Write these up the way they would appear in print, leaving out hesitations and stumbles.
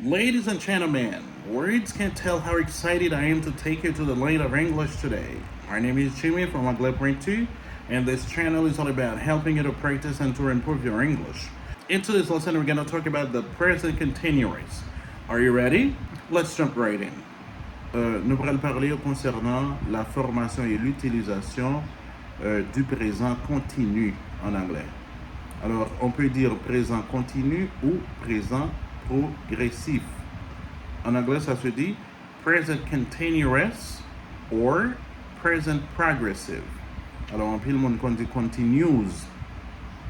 Ladies and gentlemen, words can't tell how excited I am to take you to the land of English today. My name is Jimmy from Agleprint2, and this channel is all about helping you to practice and to improve your English. In today's lesson, we're going to talk about the present continuous. Are you ready? Let's jump right in. Nous allons parler concernant la formation et l'utilisation du présent continu en anglais. Alors, on peut dire présent continu ou présent progressif. En anglais, ça se dit present continuous or present progressive. Alors, en pile, monde dit continuous.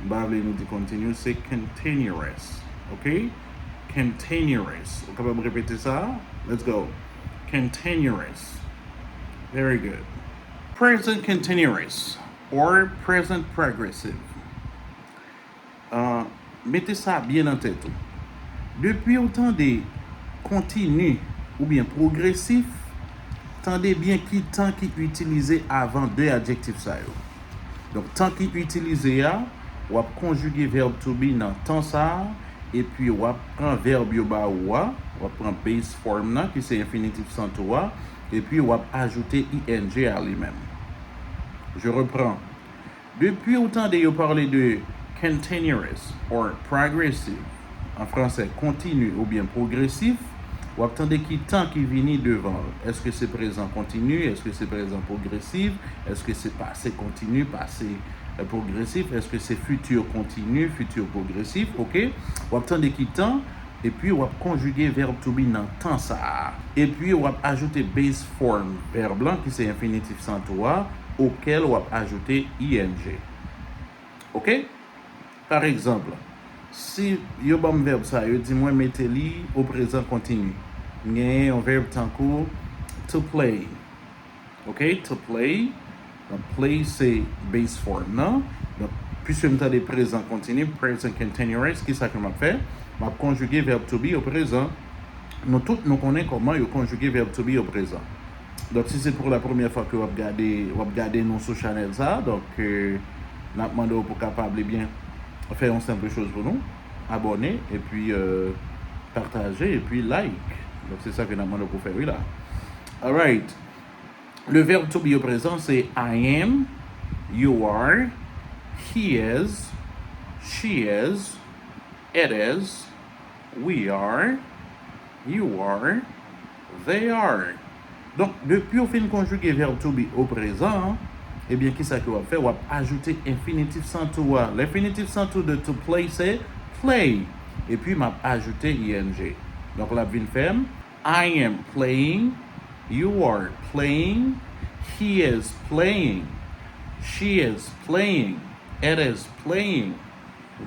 Bavle nous dit continuous, c'est continuous. OK? Continuous. Vous pouvez répéter ça? Let's go. Continuous. Very good. Present continuous or present progressive. Mettez ça bien en tête. Depuis autant de continu ou bien progressif, tendez bien qui temps qui utilisé avant deux adjectifs ça yo. Donc temps qui utilisé a, ou a conjuguer verbe to be dans temps ça et puis ou a prend verbe yo ba ou a prend base form là qui c'est infinitif sans toi et puis ou a ajouter ing à lui-même. Je reprends. Depuis autant de yo parler de continuous or progressive, en français continu ou bien progressif, ou attendez qui temps qui vient devant. Est-ce que c'est présent continu? Est-ce que c'est présent progressif? Est-ce que c'est passé continu, passé progressif? Est-ce que c'est futur continu, futur progressif? OK? Ou attendez qui temps? Et puis, on va conjuguer verbe to be dans temps ça. Et puis, on va ajouter base form, verbe blanc qui c'est infinitif sans toi, auquel on va ajouter ing. OK? Par exemple, si yo bam verbe ça, yo dit moi mettez-li au présent continu. Gagne un verbe tant court to play. OK? To play. Donc play c'est base form, non? Donc puisque nous avons présent continu, present continuous, qui ça que m'a fait? M'a conjuguer verbe to be au présent. Nous tous nous connaissons comment yo conjuguer verbe to be au présent. Donc si c'est pour la première fois que vous regardez nous sur channel ça, donc n'a demandé pour capable bien faire une simple chose pour nous, abonner et puis partager et puis like. Donc c'est ça que nous demandons pour faire là. Alright. Le verbe to be au présent c'est I am, you are, he is, she is, it is, we are, you are, they are. Donc depuis au fin conjuguer verbe to be au présent, eh bien, qui ça que va faire? On va ajouter infinitif sans toi. L'infinitif sans toi de to play, c'est play. Et puis, m'a ajouté ing. Donc, la ville ferme. I am playing. You are playing. He is playing. She is playing. It is playing.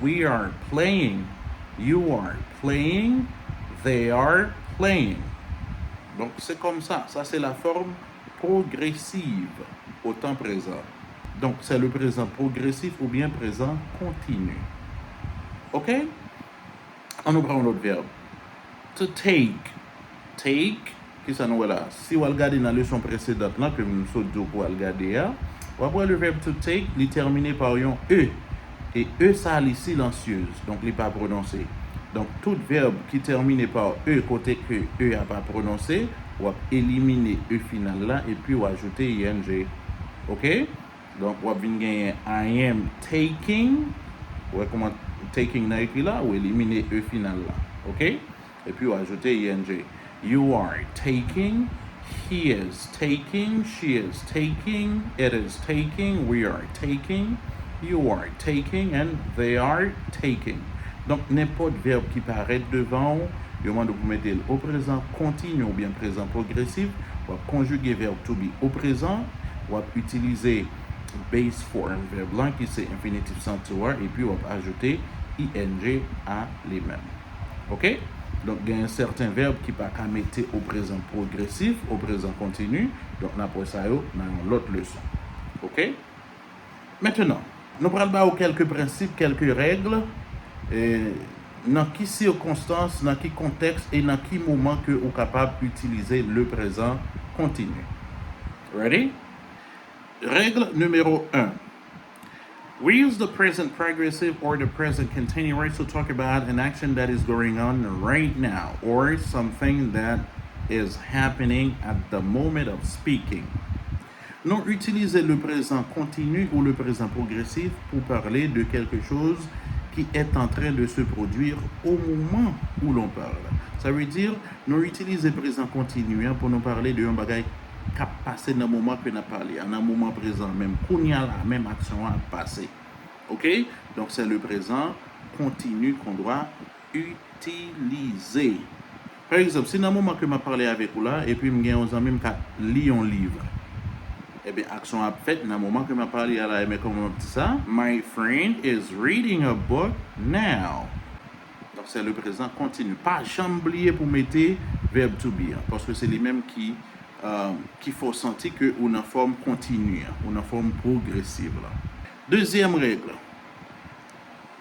We are playing. You are playing. They are playing. Donc, c'est comme ça. Ça, c'est la forme progressive au temps présent. Donc, c'est le présent progressif ou bien présent continu. OK? On nous prend l'autre verbe. To take. Take, qui ça nous est là? Si vous regardez dans la leçon précédente, là, que nous sommes pour regarder, on va voir le verbe to take, il est terminé par un E. Et E, ça, il est silencieuse. Donc, il n'est pas prononcé. Donc, tout verbe qui termine par E, côté que E n'a pas prononcé, on va éliminer E final là et puis on va ajouter ing. OK? Donc, on va venir gagner I am taking. Ouais, comment taking n'a écrit là, ou éliminer E final là. OK? Et puis on va ajouter ing. You are taking. He is taking. She is taking. It is taking. We are taking. You are taking. And they are taking. Donc, n'importe verbe qui paraît devant, il demande de vous mettre au présent continu ou bien présent progressif, ou à conjuguer verbe to be au présent, ou à utiliser base form, verbe blanc qui c'est infinitif sans toi, et puis on va ajouter ing à lui-même. OK? Donc, il y a un certain verbe qui ne peut pas mettre au présent progressif, au présent continu, donc on apprend ça dans l'autre leçon. OK? Maintenant, nous allons quelques principes, quelques règles. Dans quelles circonstances, dans quel contexte et dans quel moment que vous êtes capable d'utiliser le présent continu. Ready? Règle numéro 1. We use the present progressive or the present continuous to talk about an action that is going on right now or something that is happening at the moment of speaking. Non utiliser le présent continu ou le présent progressif pour parler de quelque chose qui est en train de se produire au moment où l'on parle. Ça veut dire, non utiliser présent continu pour nous parler de un bagage qui a passé dans le moment que nous avons parlé, dans le moment présent, même qu'on y a la même action à passer. OK? Donc, c'est le présent continu qu'on doit utiliser. Par exemple, si dans le moment que je parlé avec vous là, et puis je suis en même lire un livre, eh bien, action a fait dans le moment que je parlé là, mais comment on dit ça? My friend is reading a book now. Donc, c'est le présent continu. Pas jamais oublier pour mettre verbe to be, parce que c'est les mêmes qui faut sentir que on a forme continue, on a forme progressive là. Deuxième règle.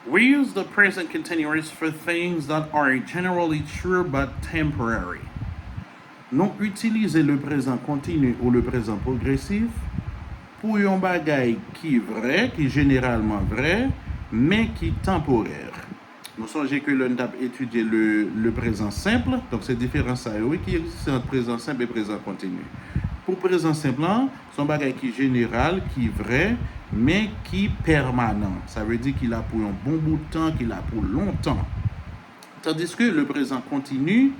We use the present continuous for things that are generally true but temporary. Non utiliser le présent continu ou le présent progressif pour un bagay qui vrai, qui est généralement vrai, mais qui est temporaire. Nous songez que l'on a étudié le présent simple, donc c'est différent ça, oui, qui existe entre présent simple et présent continu. Pour présent simple, c'est un bagay qui est général, qui est vrai, mais qui est permanent. Ça veut dire qu'il a pour un bon bout de temps, qu'il a pour longtemps. Tandis que le présent continu,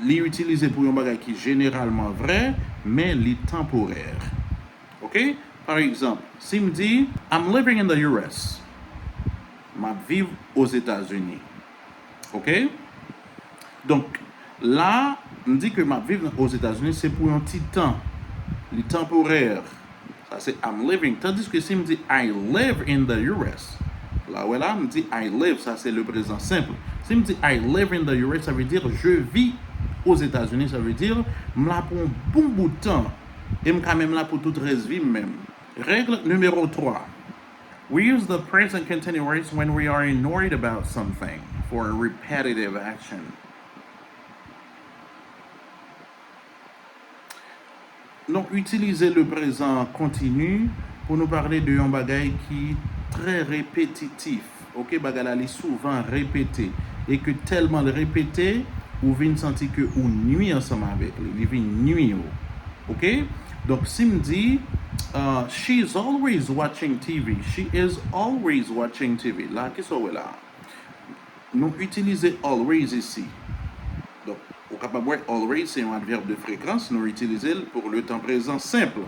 l'est utilisé pour un bagage qui est généralement vrai, mais l'est temporaire. OK? Par exemple, si me dit I'm living in the US, je vis aux États-Unis. OK? Donc, là, on dit que je vis aux États-Unis, c'est pour un petit temps. Le temporaire, ça c'est I'm living. Tandis que si me dit I live in the US, là, voilà, me dit I live, ça c'est le présent simple. Si me dit I live in the US, ça veut dire je vis aux États-Unis, ça veut dire je suis là pour un bon bout de temps. Et je suis quand même là pour toute reste vie même. Règle numéro 3. We use the present continuous when we are annoyed about something for a repetitive action. Donc, utiliser le présent continu pour nous parler de un bagay qui est très répétitif. OK, bagay est souvent répété. Et que tellement le répété, ou vient sentir que ou nuit ensemble avec lui. Il vient nuit. OK? Donc, si me dit, she's always watching TV. She is always watching TV. Là, qu'est-ce que c'est là? Nous utilisons always ici. Donc, au capable always, c'est un adverbe de fréquence. Nous utilisons pour le temps présent simple.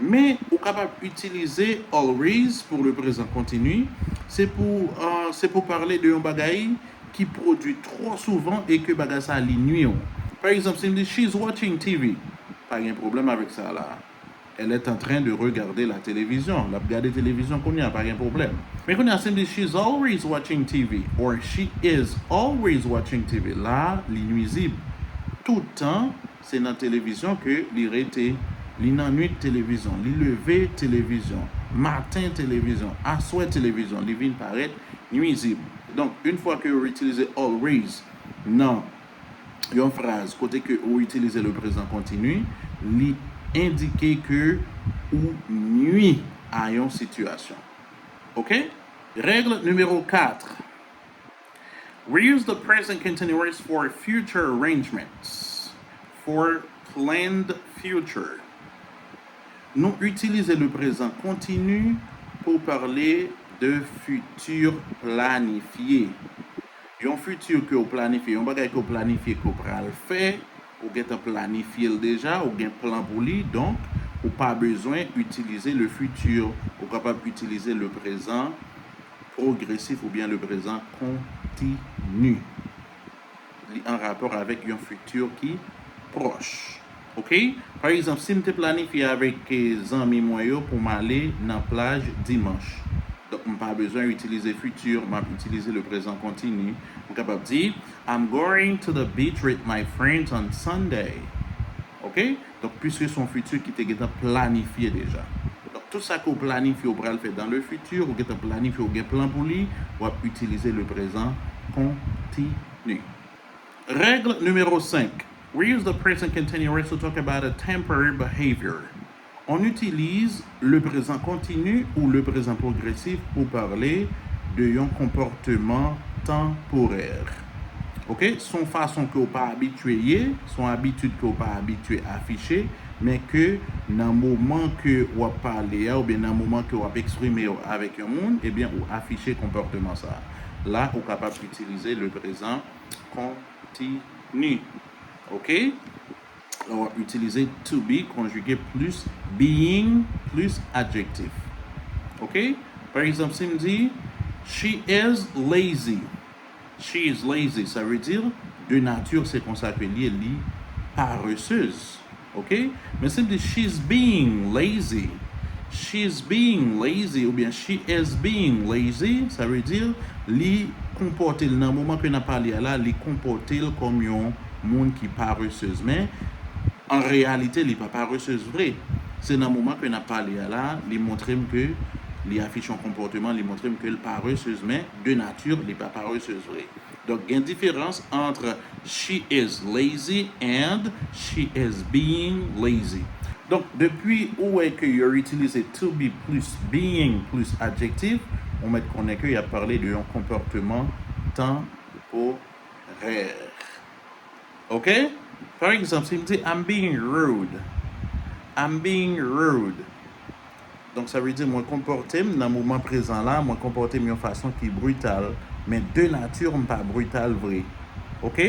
Mais au capable utiliser always pour le présent continu, c'est pour parler de un bagay qui produit trop souvent et que bagay ça li nuit. Par exemple, si me dit she's watching TV, pas de problème avec ça là. Elle est en train de regarder la télévision. La regarder la télévision qu'on y a pas de problème. Mais quand on a si me dit she's always watching TV or she is always watching TV, là, li nuisible. Tout le temps, c'est dans la télévision que l'irrité, l'innuit télévision, l'levé télévision, matin télévision, assoir télévision, les vins paraître nuisible. Donc, une fois que vous utilisez always, non, il y a une phrase, côté que vous utilisez le présent continu, li indiquer que ou nuit à une situation. OK? Règle numéro 4. We use the present continuous for future arrangements, for planned future. Nous utilisons le présent continu pour parler de futur planifié. Un futur que vous planifiez, un bagage que vous planifiez que vous allez faire, vous avez planifié déjà, vous avez un plan pour lui, donc vous n'avez pas besoin d'utiliser le futur, vous êtes capable d'utiliser le présent progressif ou bien le présent continu en rapport avec un futur qui est proche. OK? Par exemple, si je planifie avec des amis pour m'aller dans la plage dimanche, donc je n'ai pas besoin d'utiliser futur, je vais utiliser le présent continu. Je suis capable de dire I'm going to the beach with my friends on Sunday. OK? Donc, puisque son futur qui était planifié déjà. Donc, tout ça qu'on planifie, on va le faire dans le futur, ou qu'on planifie, ou qu'on plan pour lui, on va utiliser le présent continu. Règle numéro 5. We use the present continuous to talk about a temporary behavior On utilise le présent continu ou le présent progressif pour parler de un comportement temporaire. Ok? Son façon que vous pas habitué, son habitude que vous pas habitué à afficher, mais que dans le moment que vous parlez ou bien dans le moment que vous exprimez avec un monde, eh bien, vous affichez comportement ça. Là, vous êtes capable d'utiliser le présent continu. Ok? On va utiliser to be conjugué plus being plus adjectif. Ok? Par exemple, si me dit she is lazy. She is lazy, ça veut dire de nature, c'est qu'on s'appelle li paresseuse. Ok? Mais si me dit she's being lazy. She's being lazy ou bien she is being lazy, ça veut dire li comporter dans le moment que n'a parlé là, li comporter comme un monde qui paresseuse. Mais en réalité, il n'est pas paresseuse vrai. C'est dans le moment que nous avons parlé là, il montre que les affiche un comportement, il montre que le paresseuse, mais de nature, il n'est pas paresseuse vrai. Donc, il y a une différence entre she is lazy and she is being lazy. Donc, depuis où est que vous utilisé to be plus being plus adjectif, on met qu'on est qu'il a parlé d'un comportement temporaire. Ok? Par exemple, si je dis I'm being rude. I'm being rude. Donc, ça veut dire moi comporter dans le moment présent là, moi comporter de façon qui est brutale, mais de nature, pas brutale vrai. Ok?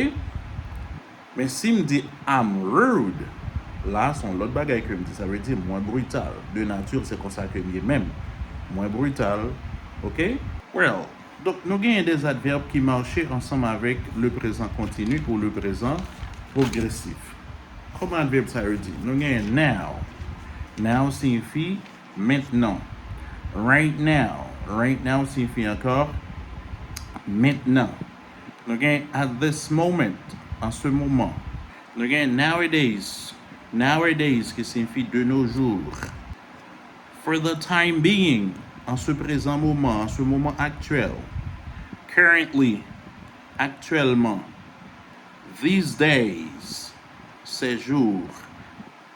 Mais si je dis I'm rude, là, son l'autre bagaille que je dis, ça veut dire moins brutal. De nature, c'est comme ça que je même. Moins brutal. Ok? Well, donc nous avons des adverbes qui marchent ensemble avec le présent continu ou le présent progressif. Comment adverbe ça veut dire? Nous avons now. Now signifie maintenant. Right now. Right now signifie encore maintenant. Nous avons at this moment. En ce moment. Nous avons nowadays. Nowadays qui signifie de nos jours. For the time being. En ce présent moment. En ce moment actuel. Currently. Actuellement. These days. Ces jours.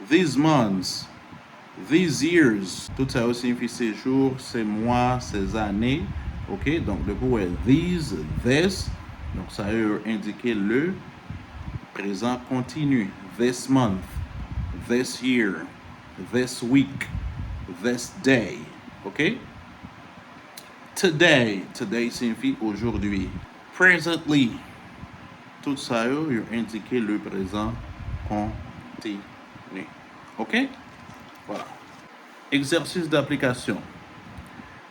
These months. These years. Tout ça aussi signifie ces jours, ces mois, ces années. Ok, donc le coup est these, this. Donc ça veut indiquer le présent continu. This month, this year, this week, this day. Ok? Today. Today signifie aujourd'hui. Presently. Tout ça veut indiquer le présent continu. Ok? Voilà. Exercice d'application.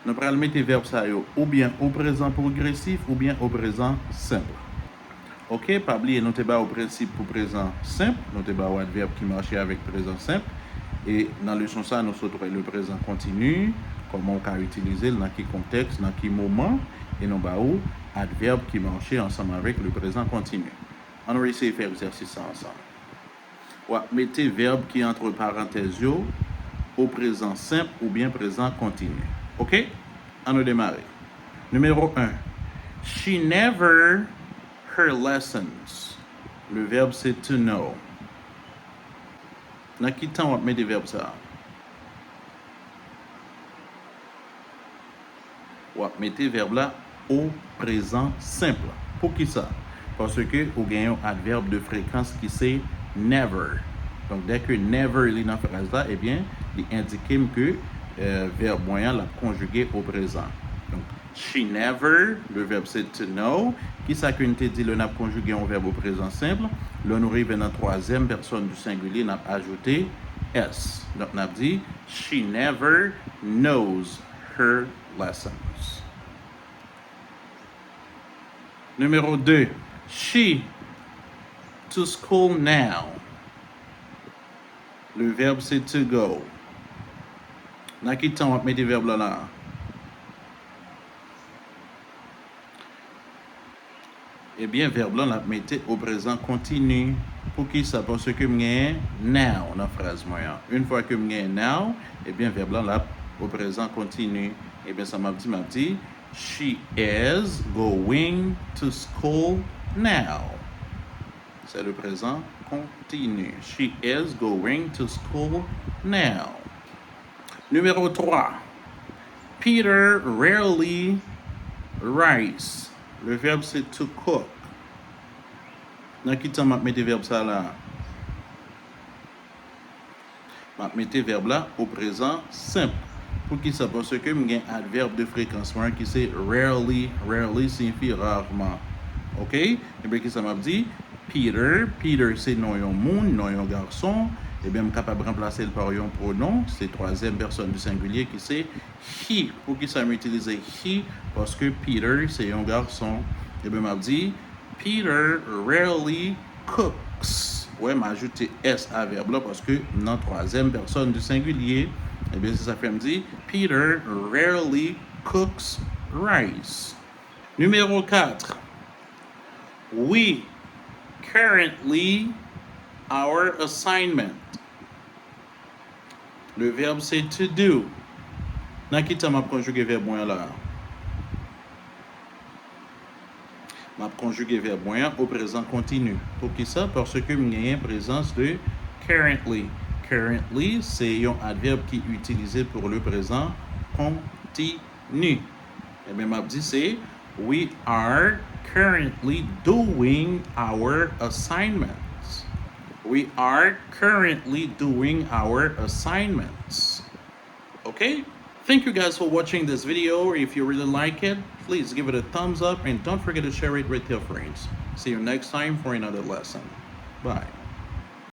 Nous allons mettre les verbes ou bien au présent progressif ou bien au présent simple. Ok, pas oublier, nous avons au principe pour présent simple, nous avons un adverbe qui marche avec présent simple. Et dans le leçon ça, nous avons le présent continu, comment on peut utiliser, dans quel contexte, dans quel moment, et nous avons adverbe qui marche ensemble avec le présent continu. On va essayer de faire l'exercice ça ensemble. Ouais, mettez verbe qui entre parenthèses au présent simple ou bien présent continu. Ok? On va démarrer. Numéro 1. She never her lessons. Le verbe c'est to know. Dans quel temps on va mettre des verbes ça? On va mettre les verbes là au présent simple. Pour qui ça? Parce que vous gagnez un adverbe de fréquence qui c'est never. Donc, dès que never est dans la phrase là, eh bien, il indique que verbe moyen l'a conjugué au présent. Donc, she never, le verbe c'est to know. Qui ça qu'on te dit, le n'a conjugué un verbe au présent simple. Là, nous arrivons dans la troisième personne du singulier, n'a ajouté S. Donc, on a dit, she never knows her lessons. Numéro 2. She to school now. Le verbe c'est to go. Dans quel temps on va mettre le verbe là? Eh bien, verbe là, on va mettre au présent continu. Pour qui ça? Parce que je now dans la phrase moyenne. Une fois que je now, eh bien, verbe là, au présent continu. Eh bien, ça m'a dit, she is going to school now. C'est le présent continu. She is going to school now. Numéro 3. Peter rarely writes. Le verbe c'est to cook. Dans qui temps m'a mettre verbe ça là? M'a mettre verbe là au présent simple. Pour qui ça? Parce que j'ai un adverbe de fréquence qui c'est rarely. Rarely signifie rarement. Ok? Et bien qui ça m'a dit? Peter. Peter c'est non un monde, non un garçon. Et bien je suis capable de remplacer le par un pronom. C'est troisième personne du singulier qui c'est he. Pour qui ça m'utilise he? Parce que Peter c'est un garçon. Et bien m'a dit Peter rarely cooks. Ouais, m'a ajouté S à verbe là parce que dans troisième personne du singulier. Et bien ça fait me dire Peter rarely cooks rice. Numéro 4. We currently our assignment. Le verbe c'est to do. Dans qui temps m'a conjugué verbe moyen là? M'a conjugué verbe moyen au présent continu. Pour qui ça? Parce que j'ai une présence de currently. Currently, c'est un adverbe qui est utilisé pour le présent continu. Et bien, m'a dit c'est we are currently doing our assignments. We are currently doing our assignments. Okay? Thank you guys for watching this video. If you really like it, please give it a thumbs up and don't forget to share it with your friends. See you next time for another lesson. Bye.